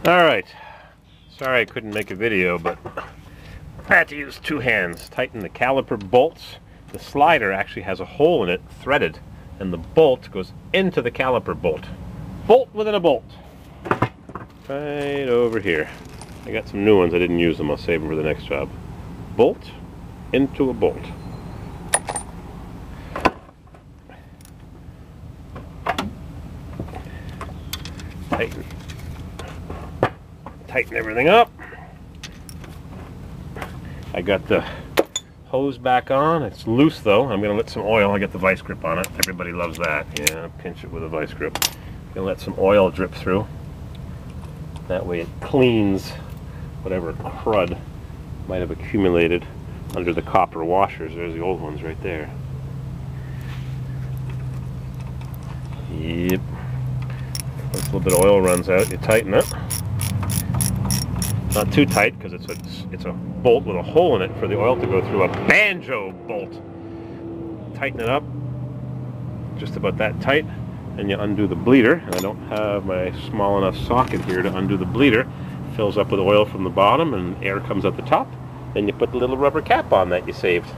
Alright, sorry I couldn't make a video, but I had to use two hands. Tighten the caliper bolts. The slider actually has a hole in it, threaded, and the bolt goes into the caliper bolt. Bolt within a bolt. Right over here. I got some new ones, I didn't use them, I'll save them for the next job. Bolt into a bolt. Tighten everything up. I got the hose back on. It's loose though. I'm going to let some oil. I got the vice grip on it. Everybody loves that. Yeah, pinch it with a vice grip. I'm going to let some oil drip through. That way it cleans whatever crud might have accumulated under the copper washers. There's the old ones right there. Yep. Once a little bit of oil runs out, you tighten it. Not too tight because it's a bolt with a hole in it for the oil to go through. A banjo bolt. Tighten it up just about that tight, and you undo the bleeder. And I don't have my small enough socket here to undo the bleeder. Fills up with oil from the bottom and air comes out the top. Then you put the little rubber cap on that you saved.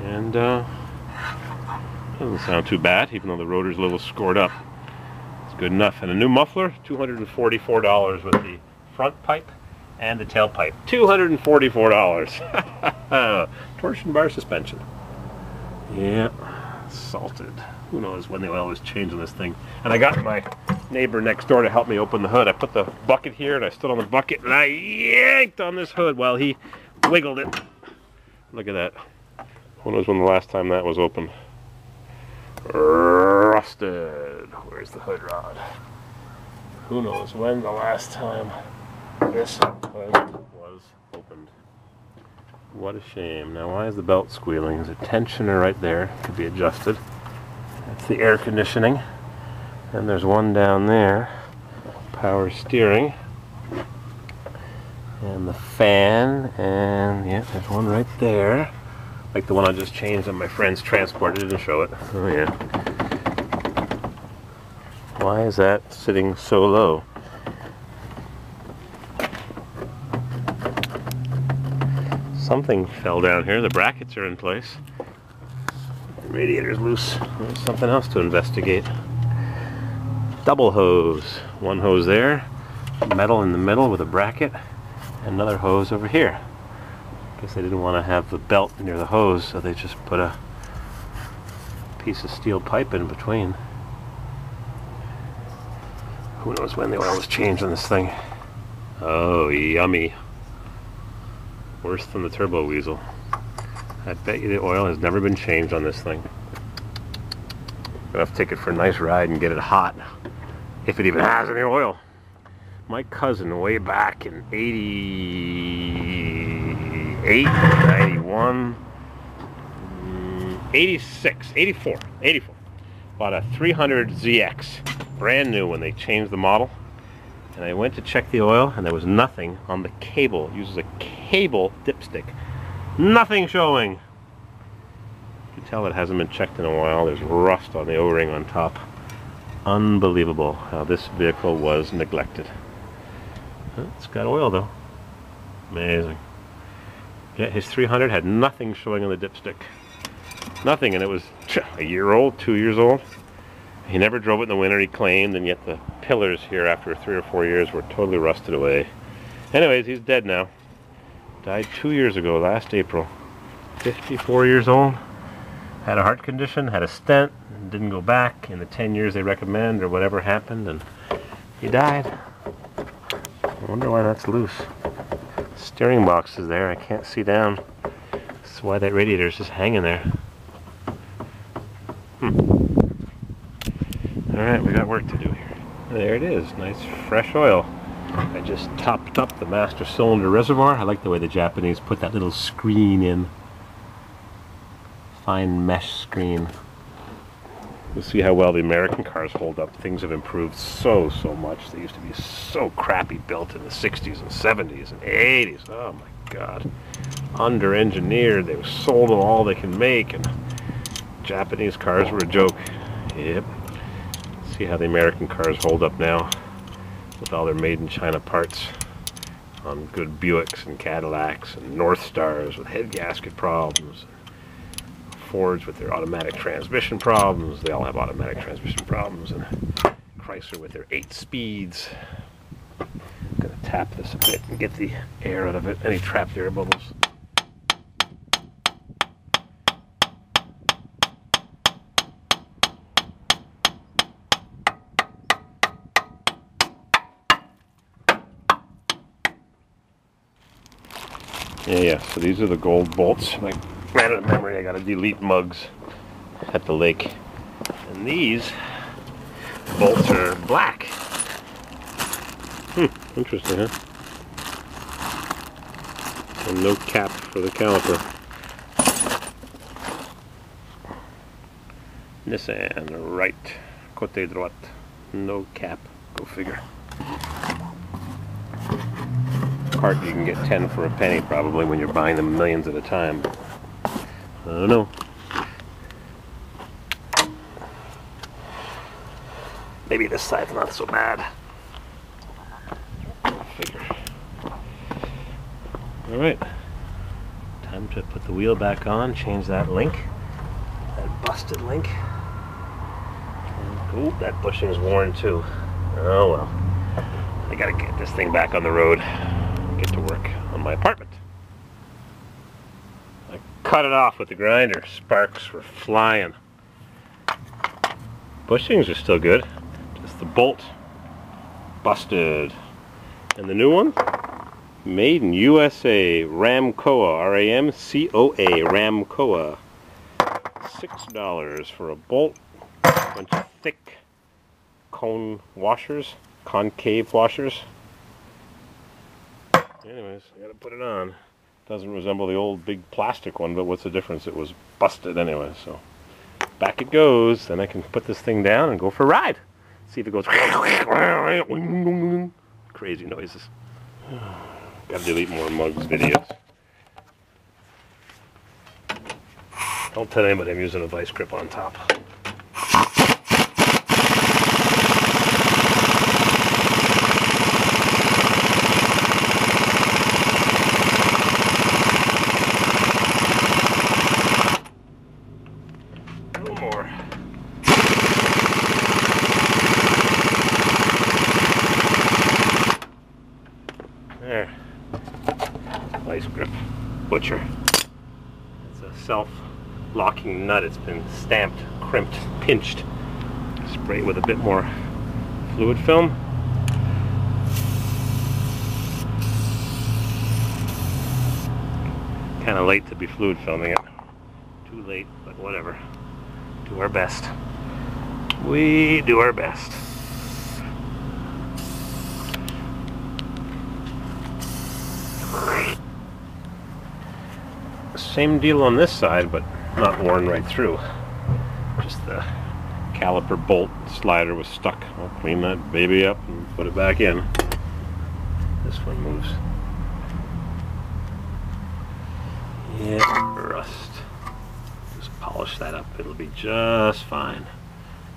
And doesn't sound too bad, even though the rotor's a little scored up. It's good enough. And a new muffler, $244 with the front pipe and the tailpipe. $244. Torsion bar suspension. Yeah, salted. Who knows when the oil was changed on this thing. And I got my neighbor next door to help me open the hood. I put the bucket here and I stood on the bucket and I yanked on this hood while he wiggled it. Look at that. Who knows when the last time that was opened. Rusted. Where's the hood rod? Who knows when the last time this hood was opened. What a shame. Now why is the belt squealing? There's a tensioner right there. Could be adjusted. That's the air conditioning. And there's one down there. Power steering. And the fan. And yeah, there's one right there. Like the one I just changed on my friend's transport. I didn't show it. Oh yeah. Why is that sitting so low? Something fell down here. The brackets are in place. The radiator's loose. There's something else to investigate. Double hose. One hose there. Metal in the middle with a bracket. And another hose over here. Guess they didn't want to have the belt near the hose, so they just put a piece of steel pipe in between. Who knows when the oil was changed on this thing. Oh, yummy. Worse than the turbo weasel. I bet you the oil has never been changed on this thing. Gonna have to take it for a nice ride and get it hot, if it even has any oil. My cousin way back in 88, 91, 86, 84, bought a 300 ZX, brand new when they changed the model. And I went to check the oil and there was nothing on the cable. It uses a cable dipstick. Nothing showing. You can tell it hasn't been checked in a while. There's rust on the O-ring on top. Unbelievable how this vehicle was neglected. It's got oil though. Amazing. Yeah, his 300 had nothing showing on the dipstick. Nothing, and it was a year old, 2 years old. He never drove it in the winter, he claimed, and yet the pillars here after 3 or 4 years were totally rusted away. Anyways, he's dead now. Died 2 years ago, last April. 54 years old. Had a heart condition, had a stent, didn't go back in the 10 years they recommend or whatever happened, and he died. I wonder why that's loose. Steering box is there, I can't see down. That's why that radiator is just hanging there. Alright, we got work to do here. There it is, nice fresh oil. I just topped up the master cylinder reservoir. I like the way the Japanese put that little screen in. Fine mesh screen. You'll see how well the American cars hold up. Things have improved so much. They used to be so crappy built in the 60s and 70s and 80s. Oh my God. Under-engineered. They were sold on all they can make, and Japanese cars were a joke. Yep. See how the American cars hold up now. with all their made in China parts on good Buicks and Cadillacs and North Stars with head gasket problems. Fords with their automatic transmission problems. They all have automatic transmission problems. And Chrysler with their 8 speeds. I'm going to tap this a bit and get the air out of it. Any trapped air bubbles. Yeah, so these are the gold bolts. I ran out of memory, I gotta delete mugs at the lake. And these bolts are black. Interesting, huh? And no cap for the caliper. Nissan, right. Côté droite. No cap. Go figure. Part you can get 10 for a penny probably when you're buying them millions at a time. I don't know. Maybe this side's not so bad. Figure. Alright. Time to put the wheel back on, change that link. That busted link. And, ooh, that bushing's worn too. Oh well. I gotta get this thing back on the road. Get to work on my apartment. I cut it off with the grinder. Sparks were flying. Bushings are still good. Just the bolt busted. And the new one? Made in USA. Ramcoa. R-A-M-C-O-A. Ramcoa. $6 for a bolt. A bunch of thick cone washers. Concave washers. Anyways, I gotta put it on. Doesn't resemble the old big plastic one, but what's the difference? It was busted anyway, so back it goes. Then I can put this thing down and go for a ride. See if it goes crazy noises. Gotta delete more mugs videos. Don't tell anybody I'm using a vice grip on top. There. Vice grip. Butcher. It's a self-locking nut. It's been stamped, crimped, pinched. Spray it with a bit more fluid film. Kind of late to be fluid filming it. Too late, but whatever. Do our best. We do our best. Same deal on this side, but not worn right through. Just the caliper bolt slider was stuck. I'll clean that baby up and put it back in. This one moves. Yeah, rust. Just polish that up. It'll be just fine.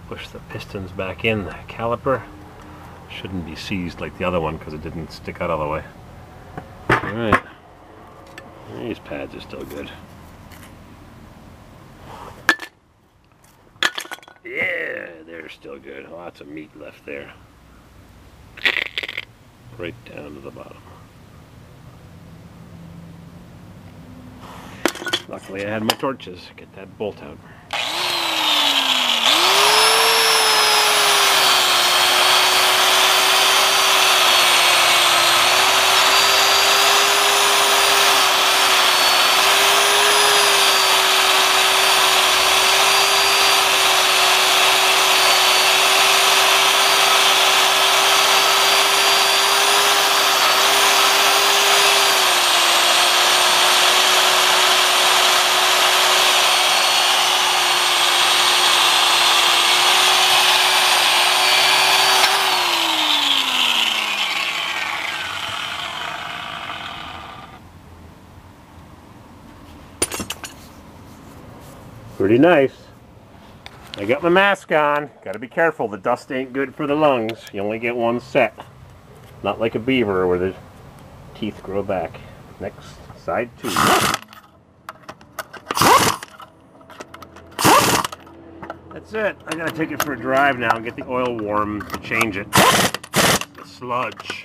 Push the pistons back in. The caliper shouldn't be seized like the other one because it didn't stick out all the way. Alright. These pads are still good. Yeah, they're still good. Lots of meat left there. Right down to the bottom. Luckily I had my torches. Get that bolt out. Pretty nice. I got my mask on. Gotta be careful, the dust ain't good for the lungs. You only get one set. Not like a beaver where the teeth grow back. Next, side 2. That's it. I gotta take it for a drive now and get the oil warm to change it. The sludge.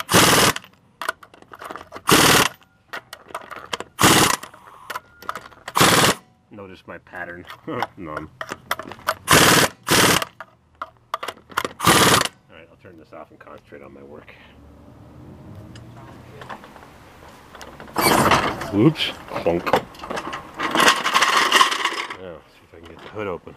Notice my pattern. None. Alright, I'll turn this off and concentrate on my work. Oops. Clunk. Now, see if I can get the hood open.